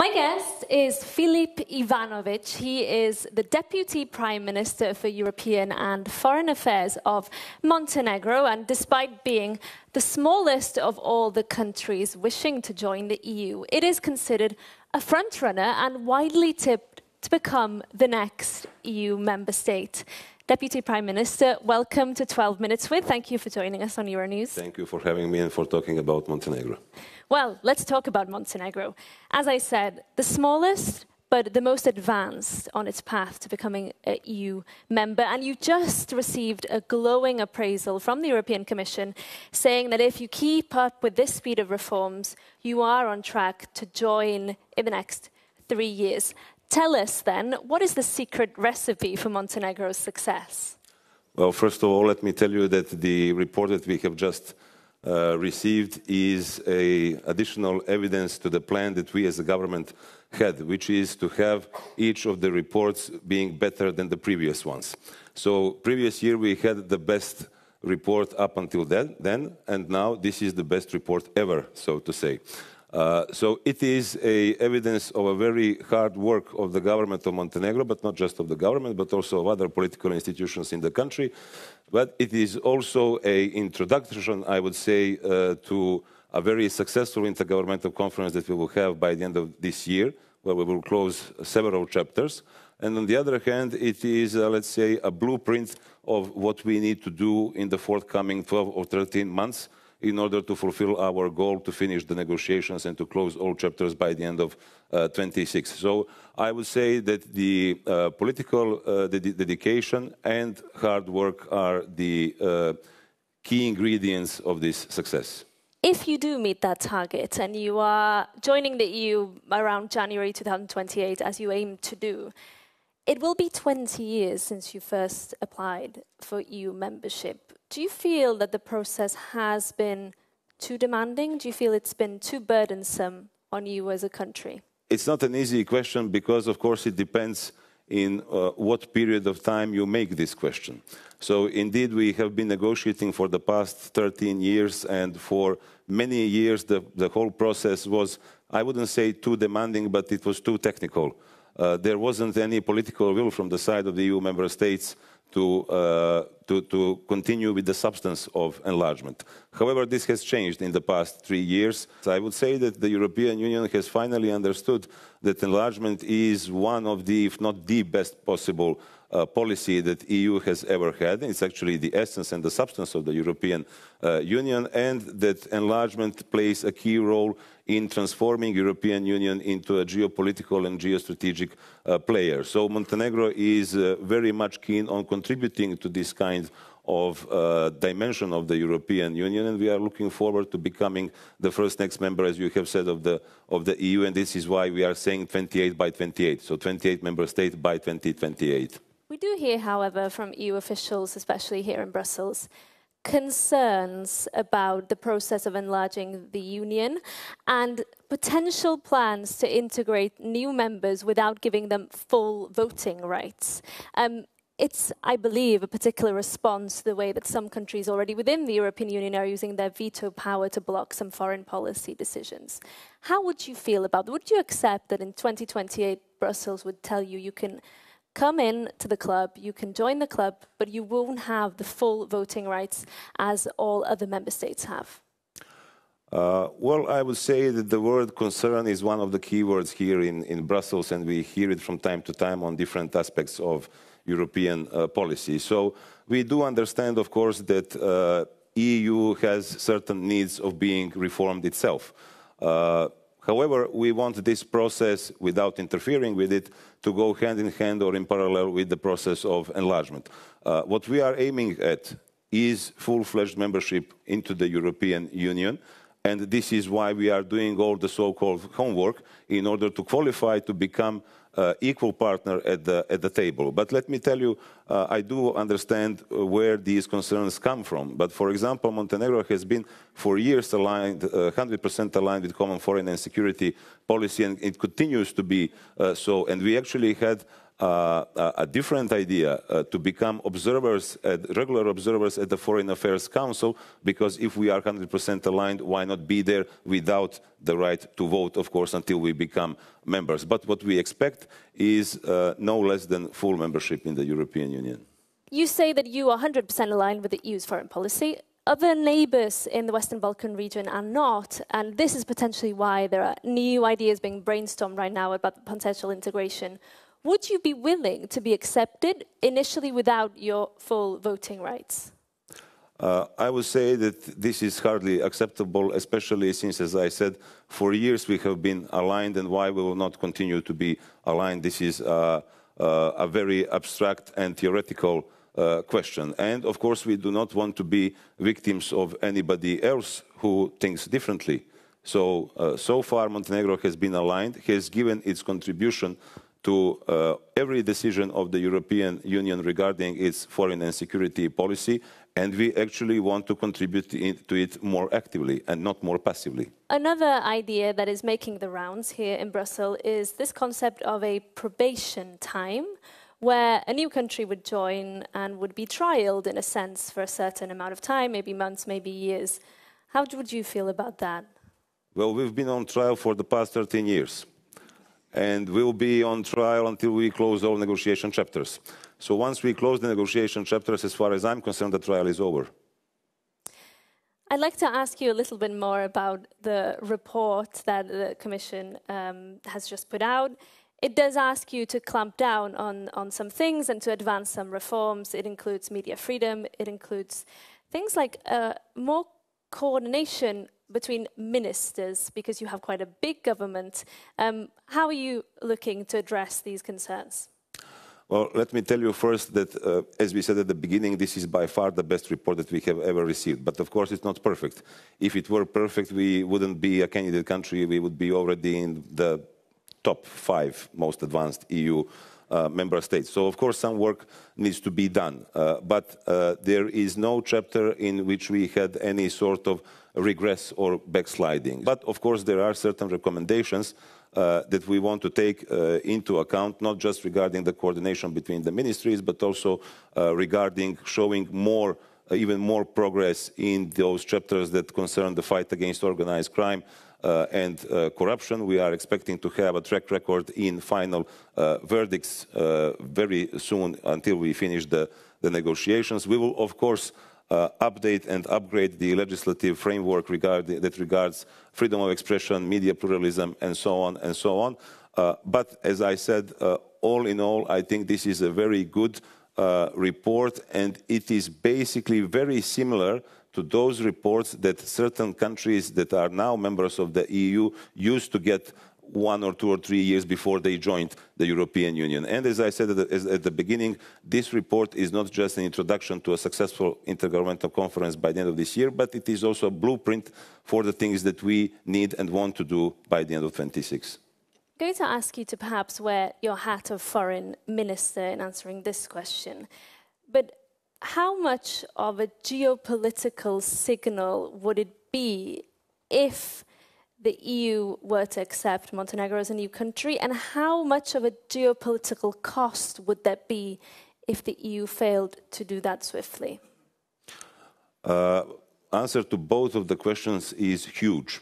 My guest is Filip Ivanovic. He is the Deputy Prime Minister for European and Foreign Affairs of Montenegro, and despite being the smallest of all the countries wishing to join the EU, it is considered a frontrunner and widely tipped to become the next EU member state. Deputy Prime Minister, welcome to 12 Minutes With. Thank you for joining us on Euronews. Thank you for having me and for talking about Montenegro. Well, let's talk about Montenegro. As I said, the smallest, but the most advanced on its path to becoming an EU member. And you just received a glowing appraisal from the European Commission saying that if you keep up with this speed of reforms, you are on track to join in the next 3 years. Tell us then, what is the secret recipe for Montenegro's success? Well, first of all, let me tell you that the report that we have just received is additional evidence to the plan that we as a government had, which is to have each of the reports being better than the previous ones. So previous year we had the best report up until then, and now this is the best report ever, so to say. So it is evidence of a very hard work of the government of Montenegro, but not just of the government, but also of other political institutions in the country. But it is also an introduction, I would say, to a very successful intergovernmental conference that we will have by the end of this year, where we will close several chapters. And on the other hand, it is, let's say, a blueprint of what we need to do in the forthcoming 12 or 13 months in order to fulfill our goal to finish the negotiations and to close all chapters by the end of 26. So I would say that the political dedication and hard work are the key ingredients of this success. If you do meet that target and you are joining the EU around January 2028, as you aim to do, it will be 20 years since you first applied for EU membership. Do you feel that the process has been too demanding? Do you feel it's been too burdensome on you as a country? It's not an easy question because, of course, it depends in what period of time you make this question. So, indeed, we have been negotiating for the past 13 years, and for many years the whole process was, I wouldn't say too demanding, but it was too technical. There wasn't any political will from the side of the EU member states to continue with the substance of enlargement. However, this has changed in the past 3 years. So I would say that the European Union has finally understood that enlargement is one of the, if not the best possible policy that EU has ever had. It's actually the essence and the substance of the European Union, and that enlargement plays a key role in transforming European Union into a geopolitical and geostrategic player. So Montenegro is very much keen on contributing to this kind of dimension of the European Union, and we are looking forward to becoming the first next member, as you have said, of the EU, and this is why we are saying 28 by 28, so 28 member states by 2028. We do hear, however, from EU officials, especially here in Brussels, concerns about the process of enlarging the Union and potential plans to integrate new members without giving them full voting rights. It's, I believe, a particular response to the way that some countries already within the European Union are using their veto power to block some foreign policy decisions. How would you feel about that? Would you accept that in 2028 Brussels would tell you you can come in to the club, you can join the club, but you won't have the full voting rights as all other member states have? Well, I would say that the word concern is one of the key words here in Brussels, and we hear it from time to time on different aspects of European policy. So we do understand, of course, that EU has certain needs of being reformed itself. However, we want this process, without interfering with it, to go hand in hand or in parallel with the process of enlargement. What we are aiming at is full-fledged membership into the European Union, and this is why we are doing all the so-called homework in order to qualify to become equal partner at the table. But let me tell you, I do understand where these concerns come from. But for example, Montenegro has been for years aligned, 100% aligned with common foreign and security policy, and it continues to be so. And we actually had a different idea to become observers, regular observers at the Foreign Affairs Council, because if we are 100% aligned, why not be there without the right to vote, of course, until we become members. But what we expect is no less than full membership in the European Union. You say that you are 100% aligned with the EU's foreign policy. Other neighbours in the Western Balkan region are not, and this is potentially why there are new ideas being brainstormed right now about the potential integration. Would you be willing to be accepted initially without your full voting rights? I would say that this is hardly acceptable, especially since, as I said, for years we have been aligned, and why we will not continue to be aligned. This is a very abstract and theoretical question. And of course, we do not want to be victims of anybody else who thinks differently. So far, Montenegro has been aligned, has given its contribution to every decision of the European Union regarding its foreign and security policy, and we actually want to contribute to it more actively and not more passively. Another idea that is making the rounds here in Brussels is this concept of a probation time, where a new country would join and would be trialed, in a sense, for a certain amount of time, maybe months, maybe years. How would you feel about that? Well, we've been on trial for the past 13 years. And we'll be on trial until we close all negotiation chapters. So once we close the negotiation chapters, as far as I'm concerned, the trial is over. I'd like to ask you a little bit more about the report that the Commission has just put out. It does ask you to clamp down on some things and to advance some reforms. It includes media freedom. It includes things like more coordination between ministers, because you have quite a big government. How are you looking to address these concerns? Well, let me tell you first that, as we said at the beginning, this is by far the best report that we have ever received. But of course, it's not perfect. If it were perfect, we wouldn't be a candidate country. We would be already in the top 5 most advanced EU member states. So, of course, some work needs to be done. But there is no chapter in which we had any sort of regress or backsliding. But, of course, there are certain recommendations that we want to take into account, not just regarding the coordination between the ministries, but also regarding showing more, even more progress in those chapters that concern the fight against organized crime and corruption. We are expecting to have a track record in final verdicts very soon until we finish the negotiations. We will, of course, update and upgrade the legislative framework that regards freedom of expression, media pluralism, and so on and so on. But as I said, all in all, I think this is a very good report, and it is basically very similar to those reports that certain countries that are now members of the EU used to get 1 or 2 or 3 years before they joined the European Union. And as I said at the beginning, this report is not just an introduction to a successful intergovernmental conference by the end of this year, but it is also a blueprint for the things that we need and want to do by the end of 26. I'm going to ask you to perhaps wear your hat of foreign minister in answering this question. But how much of a geopolitical signal would it be if the EU were to accept Montenegro as a new country, and how much of a geopolitical cost would that be if the EU failed to do that swiftly? Answer to both of the questions is huge.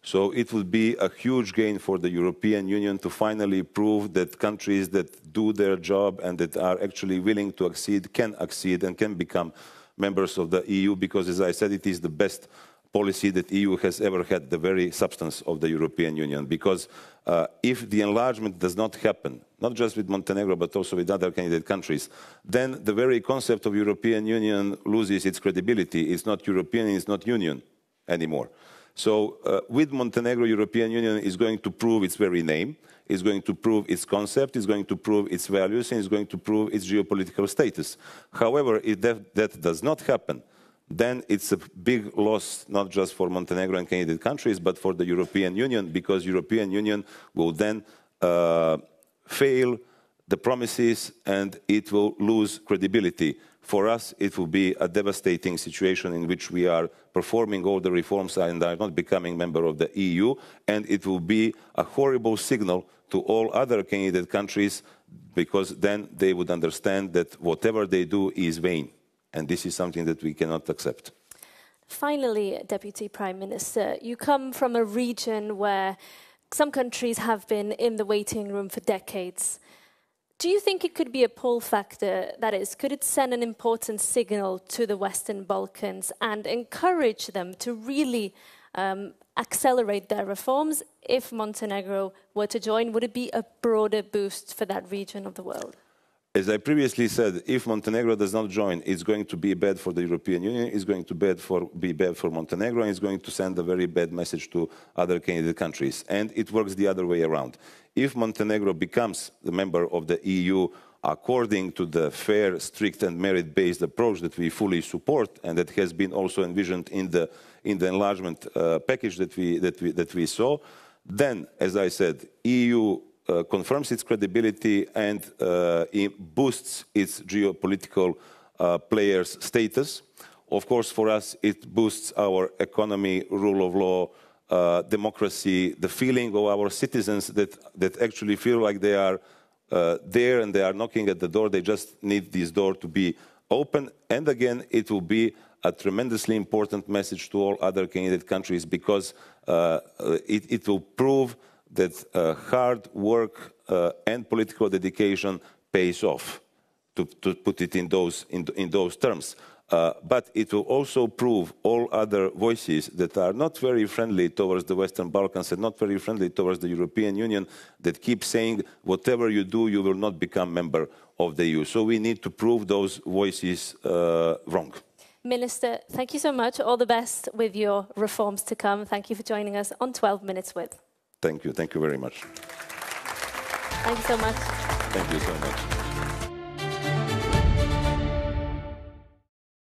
So it would be a huge gain for the European Union to finally prove that countries that do their job and that are actually willing to accede and can become members of the EU, because, as I said, it is the best policy that EU has ever had, the very substance of the European Union. Because if the enlargement does not happen, not just with Montenegro, but also with other candidate countries, then the very concept of European Union loses its credibility. It's not European, it's not Union anymore. So with Montenegro, European Union is going to prove its very name, is going to prove its concept, is going to prove its values, and is going to prove its geopolitical status. However, if that does not happen, then it's a big loss, not just for Montenegro and candidate countries, but for the European Union, because European Union will then fail the promises, and it will lose credibility. For us, it will be a devastating situation in which we are performing all the reforms and are not becoming member of the EU, and it will be a horrible signal to all other candidate countries, because then they would understand that whatever they do is vain, and this is something that we cannot accept. Finally, Deputy Prime Minister, you come from a region where some countries have been in the waiting room for decades. Do you think it could be a pull factor? That is, could it send an important signal to the Western Balkans and encourage them to really accelerate their reforms? If Montenegro were to join, would it be a broader boost for that region of the world? As I previously said, if Montenegro does not join, it's going to be bad for the European Union, it's going to be bad for Montenegro, and it's going to send a very bad message to other candidate countries. And it works the other way around. If Montenegro becomes the member of the EU according to the fair, strict and merit-based approach that we fully support, and that has been also envisioned in the enlargement package that we saw, then, as I said, EU confirms its credibility and it boosts its geopolitical players' status. Of course, for us, it boosts our economy, rule of law, democracy, the feeling of our citizens that actually feel like they are there and they are knocking at the door. They just need this door to be open. And again, it will be a tremendously important message to all other candidate countries, because it will prove that hard work and political dedication pays off, to put it in those terms. But it will also prove all other voices that are not very friendly towards the Western Balkans and not very friendly towards the European Union, that keep saying, whatever you do, you will not become member of the EU. So we need to prove those voices wrong. Minister, thank you so much. All the best with your reforms to come. Thank you for joining us on 12 Minutes With. Thank you very much. Thank you so much. Thank you so much.